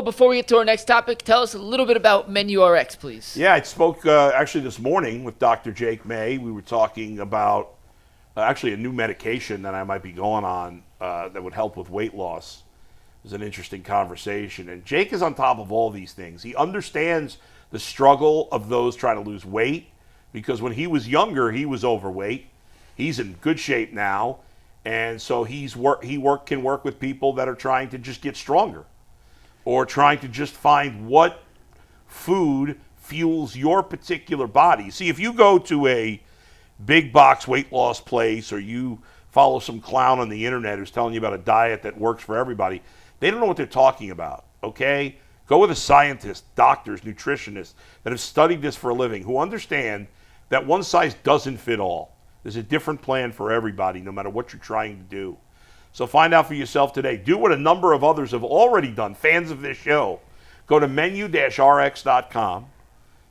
Bo, before we get to our next topic, tell us a little bit about Menu RX, please. Yeah, I spoke actually this morning with Dr. Jake May. We were talking about actually a new medication that I might be going on that would help with weight loss. It was an interesting conversation. And Jake is on top of all these things. He understands the struggle of those trying to lose weight because when he was younger, he was overweight. He's in good shape now. And so he can work with people that are trying to just get stronger or trying to just find what food fuels your particular body. See, if you go to a big box weight loss place or you follow some clown on the internet who's telling you about a diet that works for everybody, they don't know what they're talking about, okay? Go with a scientist, doctors, nutritionists that have studied this for a living, who understand that one size doesn't fit all. There's a different plan for everybody, no matter what you're trying to do. So find out for yourself today. Do what a number of others have already done, fans of this show. Go to menu-rx.com.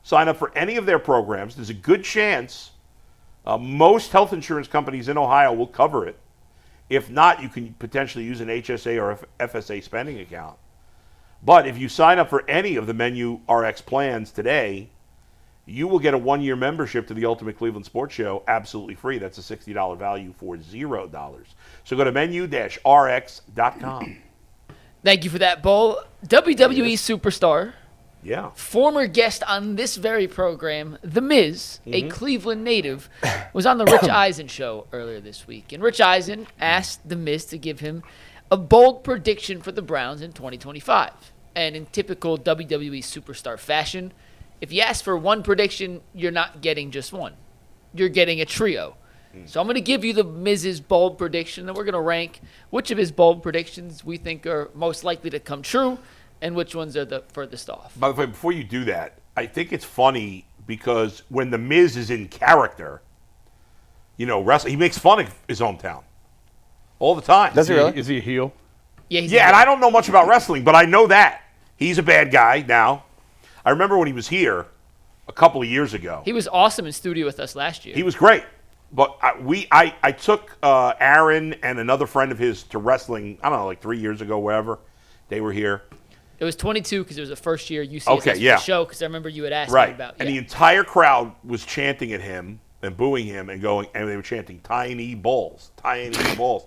Sign up for any of their programs. There's a good chance most health insurance companies in Ohio will cover it. If not, you can potentially use an HSA or FSA spending account. But if you sign up for any of the Menu RX plans today, you will get a 1-year membership to the Ultimate Cleveland Sports Show absolutely free. That's a $60 value for $0. So go to menu-rx.com. Thank you for that, Bo. WWE Superstar. Yeah. Former guest on this very program, The Miz, a Cleveland native, was on the Rich Eisen show earlier this week. And Rich Eisen asked The Miz to give him a bold prediction for the Browns in 2025. And in typical WWE Superstar fashion, if you ask for one prediction, you're not getting just one. You're getting a trio. So I'm going to give you the Miz's bold prediction, and we're going to rank which of his bold predictions we think are most likely to come true and which ones are the furthest off. By the way, before you do that, I think it's funny because when the Miz is in character, wrestling, he makes fun of his hometown all the time. Does he really? Is he a heel? Yeah, and I don't know much about wrestling, but I know that. He's a bad guy now. I remember when he was here a couple of years ago. He was awesome in studio with us last year. He was great. But I took Aaron and another friend of his to wrestling, I don't know, like 3 years ago, wherever. They were here. It was 22 because it was the first year UCSS show because I remember you had asked me about And the entire crowd was chanting at him and booing him and they were chanting, tiny balls, tiny balls.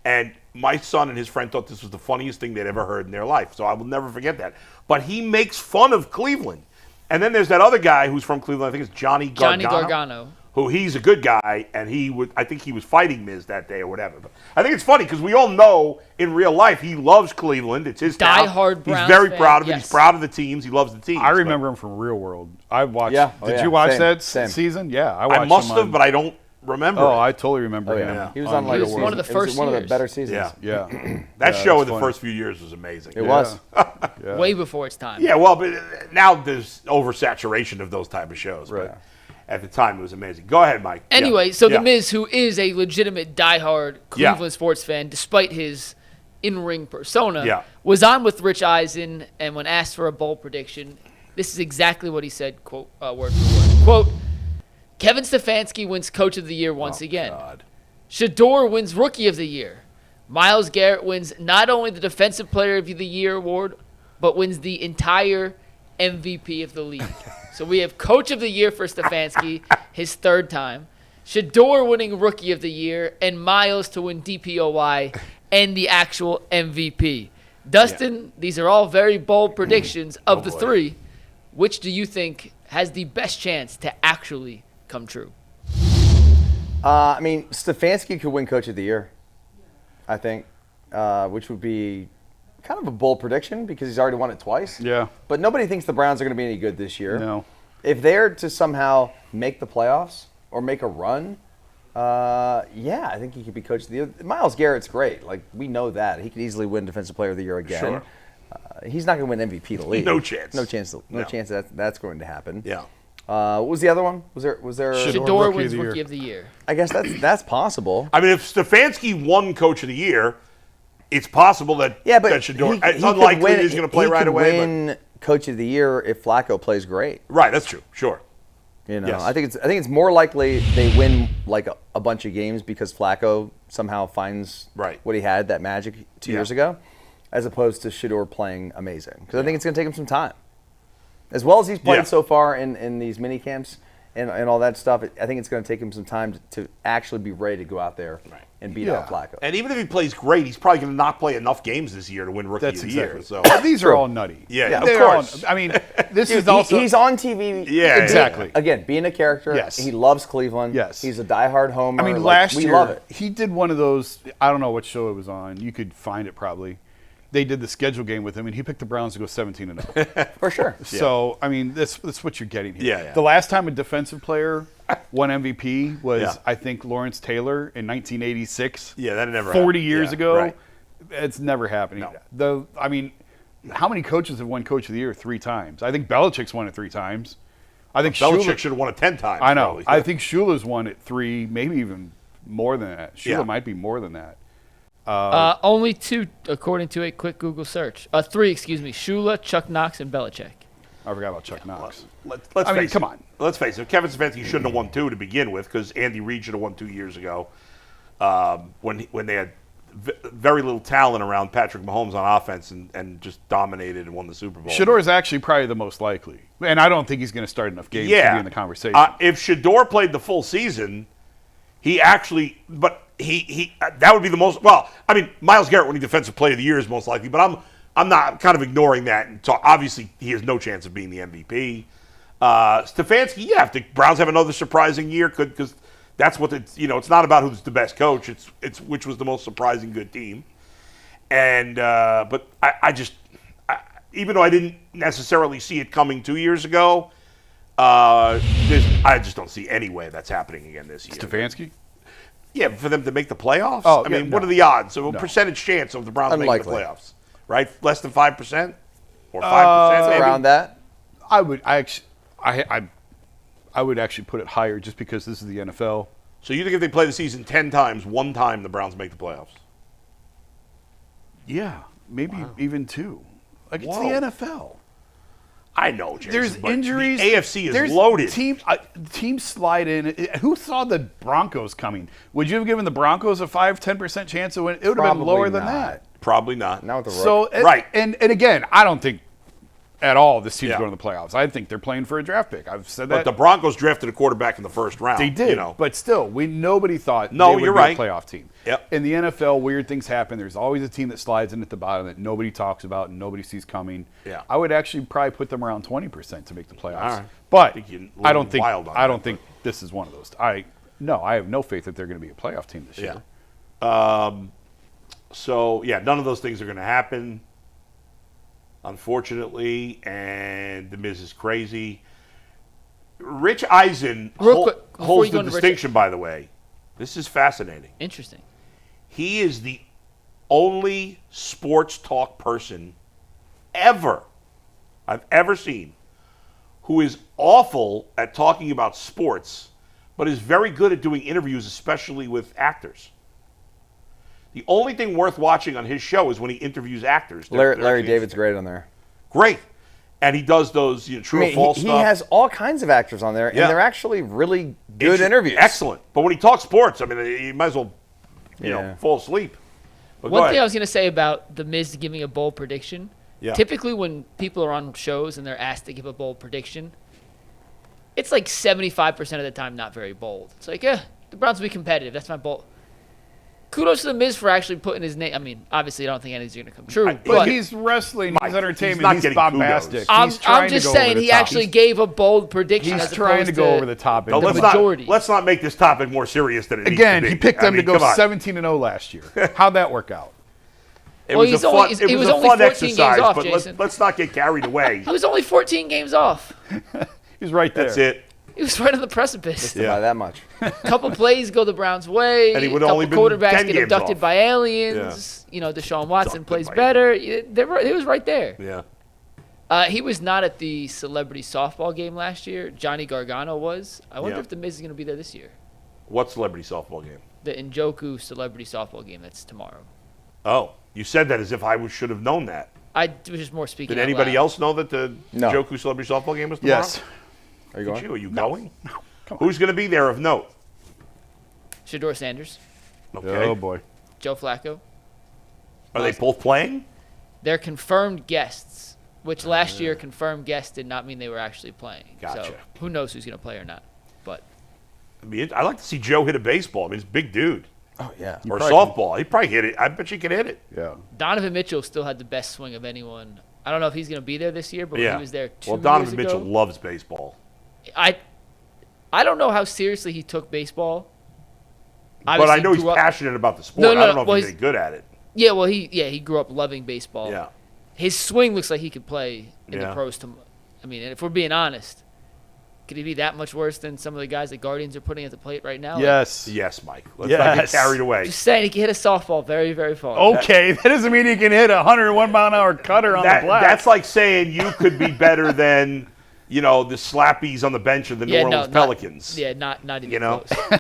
And my son and his friend thought this was the funniest thing they'd ever heard in their life. So I will never forget that. But he makes fun of Cleveland. And then there's that other guy who's from Cleveland. I think it's Johnny Gargano. Who he's a good guy, and I think he was fighting Miz that day or whatever. But I think it's funny because we all know in real life he loves Cleveland. It's his town. Die-hard Browns He's very fan, proud of it. yes. He's proud of the teams. He loves the teams. I remember him from Real World. I watched. Yeah. Did you watch that Same. season? Yeah, I watched. I must have, but I don't remember. Oh, I totally remember him. Yeah. He was on like He was one of the first one of the years. better seasons. Yeah. Yeah. That show in the funny. first few years was amazing. It was. Yeah. way before its time. Yeah, well, but now there's oversaturation of those type of shows. Right. But at the time, it was amazing. Go ahead, Mike. Anyway, so The Miz, who is a legitimate diehard Cleveland sports fan, despite his in-ring persona, was on with Rich Eisen, and when asked for a bold prediction, this is exactly what he said, quote, word for word. Quote, Kevin Stefanski wins Coach of the Year once again. God. Shador wins Rookie of the Year. Myles Garrett wins not only the Defensive Player of the Year award, but wins the entire MVP of the league. So we have Coach of the Year for Stefanski, his third time. Shador winning Rookie of the Year, and Myles to win DPOY and the actual MVP. Dustin, these are all very bold predictions. Of the three, which do you think has the best chance to actually come true? I mean, Stefanski could win Coach of the Year, I think, which would be kind of a bold prediction because he's already won it twice. Yeah. But nobody thinks the Browns are going to be any good this year. No. If they're to somehow make the playoffs or make a run, I think he could be Coach of the Year. Myles Garrett's great. Like, we know that. He could easily win Defensive Player of the Year again. Sure. He's not going to win MVP of the league. No chance. No chance that's going to happen. Yeah. What was the other one? Was there? Shador wins Rookie of the Year. I guess that's possible. I mean, if Stefanski won Coach of the Year, it's possible that that Shador. It's unlikely that he's going to play right away. He could win Coach of the Year if Flacco plays great. Right, that's true. Sure. Yes. I think it's more likely they win like a bunch of games because Flacco somehow finds what he had, that magic 2 years ago. as opposed to Shedeur playing amazing. Because I think it's going to take him some time. As well as he's played so far in these mini camps and all that stuff, I think it's going to take him some time to actually be ready to go out there and beat out Flacco. And even if he plays great, he's probably going to not play enough games this year to win Rookie of the Year. So these are all nutty. Yeah, They're of course. I mean, this is also He's on TV. Yeah, exactly. Again, being a character. Yes. He loves Cleveland. Yes. He's a diehard homer. I mean, Like, last we year love it. he did one of those. I don't know what show it was on. You could find it probably. They did the schedule game with him, and he picked the Browns to go 17-0. For sure. So I mean, that's what you're getting here. Yeah. The last time a defensive player won MVP was Yeah. I think Lawrence Taylor in 1986. Yeah, that never 40 happened. years Yeah, ago. right. It's never happening. No. I mean, how many coaches have won Coach of the Year 3 times? I think Belichick's won it 3 times. I think Belichick should have won it 10 times. I know. Probably. I think Shula's won it 3, maybe even more than that. Shula Yeah. might be more than that. Only 2, according to a quick Google search. 3, excuse me. Shula, Chuck Knox, and Belichick. I forgot about Chuck Knox. Let's I mean, face come it. on. Let's face it. Kevin Stefanski shouldn't have won 2 to begin with because Andy Reid should have won 2 years ago when they had very little talent around Patrick Mahomes on offense and just dominated and won the Super Bowl. Shador is actually probably the most likely. And I don't think he's going to start enough games to be in the conversation. If Shador played the full season, he actually – but he that would be the most – well, I mean, Myles Garrett winning Defensive Player of the Year is most likely, but I'm not kind of ignoring that. And obviously, he has no chance of being the MVP. Stefanski, if the Browns have another surprising year, because that's what it's not about who's the best coach. It's which was the most surprising good team. And but I just even though I didn't necessarily see it coming 2 years ago, I just don't see any way that's happening again this year. Stefanski? Yeah, for them to make the playoffs. Oh, I mean, yeah, what no. are the odds? So a No. percentage chance of the Browns Unlikely. making the playoffs, right? Less than 5% or 5%, maybe? Around that. I would actually put it higher just because this is the NFL. So you think if they play the season 10 times, one time the Browns make the playoffs? Yeah, maybe even 2. Like, it's Whoa. the NFL. I know, Jason, There's but injuries. The AFC is there's loaded. Teams slide in. Who saw the Broncos coming? Would you have given the Broncos a 5-10% chance of winning? It would have been Probably lower than not. that. Probably not. Now with the So Right. And again, I don't think at all this team's Yeah. going to the playoffs. I think they're playing for a draft pick. I've said But that. the Broncos drafted a quarterback in the first round. They did, but still, nobody thought No, they would you're be right. a playoff team. Yep. In the NFL, weird things happen. There's always a team that slides in at the bottom that nobody talks about and nobody sees coming. Yeah. I would actually probably put them around 20% to make the playoffs. All right. But I think you're I don't think wild on I that, don't think this is one of those. I have no faith that they're going to be a playoff team this year. So, yeah, none of those things are going to happen, unfortunately, and The Miz is crazy. Rich Eisen Real quick, before holds you go the into Rich- distinction, by the way. This is fascinating. Interesting. He is the only sports talk person I've ever seen who is awful at talking about sports, but is very good at doing interviews, especially with actors. The only thing worth watching on his show is when he interviews actors. Larry David's great on there. Great. And he does those true or false he stuff. has all kinds of actors on there, and Yeah. they're actually really good interviews. Excellent. But when he talks sports, I mean, you might as well Yeah. fall asleep. But go One thing ahead. I was going to say about The Miz giving a bold prediction. Yeah. Typically, when people are on shows and they're asked to give a bold prediction, it's like 75% of the time not very bold. It's like, the Browns will be competitive. That's my bold. Kudos to The Miz for actually putting his name. I mean, obviously, I don't think anything's going to come true. But he's wrestling, Mike, he's entertainment, he's not he's getting bombastic. I'm He's trying just to go over saying the he top. actually gave a bold prediction. He's as trying to opposed go over the top. No, the let's majority. let's not make this topic more serious than it Again, needs to he be. picked them I mean, to go come on. 17-0 last year. How'd that work out? It Well, was he's a only- fun, it he was was a only fun 14 games exercise, off, but Jason. let's not get carried away. He was only 14 games off. He's right there. That's it. He was right on the precipice. By that much. Couple plays go the Browns' way. And he would couple only been quarterbacks 10 get games abducted off. by aliens. Deshaun Watson Abducted plays by better. He was right there. Yeah. He was not at the celebrity softball game last year. Johnny Gargano was. I wonder Yeah. if The Miz is going to be there this year. What celebrity softball game? The Njoku celebrity softball game that's tomorrow. Oh, you said that as if I should have known that. I was just more speaking Did out anybody loud. else know that the No. Joku celebrity softball game was tomorrow? Yes. Are you Did going? you? Are you going? No. Come on. Who's going to be there of note? Shador Sanders, Okay. Oh, boy. Joe Flacco. Are they both playing? they're confirmed guests, which last year confirmed guests did not mean they were actually playing. Gotcha. So who knows who's going to play or not. But I'd like to see Joe hit a baseball. I mean, he's a big dude. Oh yeah. Or softball. He probably hit it. I bet you could hit it. Yeah. Donovan Mitchell still had the best swing of anyone. I don't know if he's going to be there this year, but when he was there 2 Well, Donovan years ago, Mitchell loves baseball. I don't know how seriously he took baseball. But Obviously, I know he's grew up- passionate about the sport. No, I don't know well, if he's any good at it. Yeah, well, he grew up loving baseball. Yeah. His swing looks like he could play in the Yeah. pros. I mean, and if we're being honest, could he be that much worse than some of the guys the Guardians are putting at the plate right now? Yes. Yes, Mike. Let's not get Yes. carried away. Just saying, he can hit a softball very, very far. Okay, that doesn't mean he can hit a 101-mile-an-hour cutter on the black. That's like saying you could be better than, the slappies on the bench of the New Orleans Pelicans. Not even You know? close.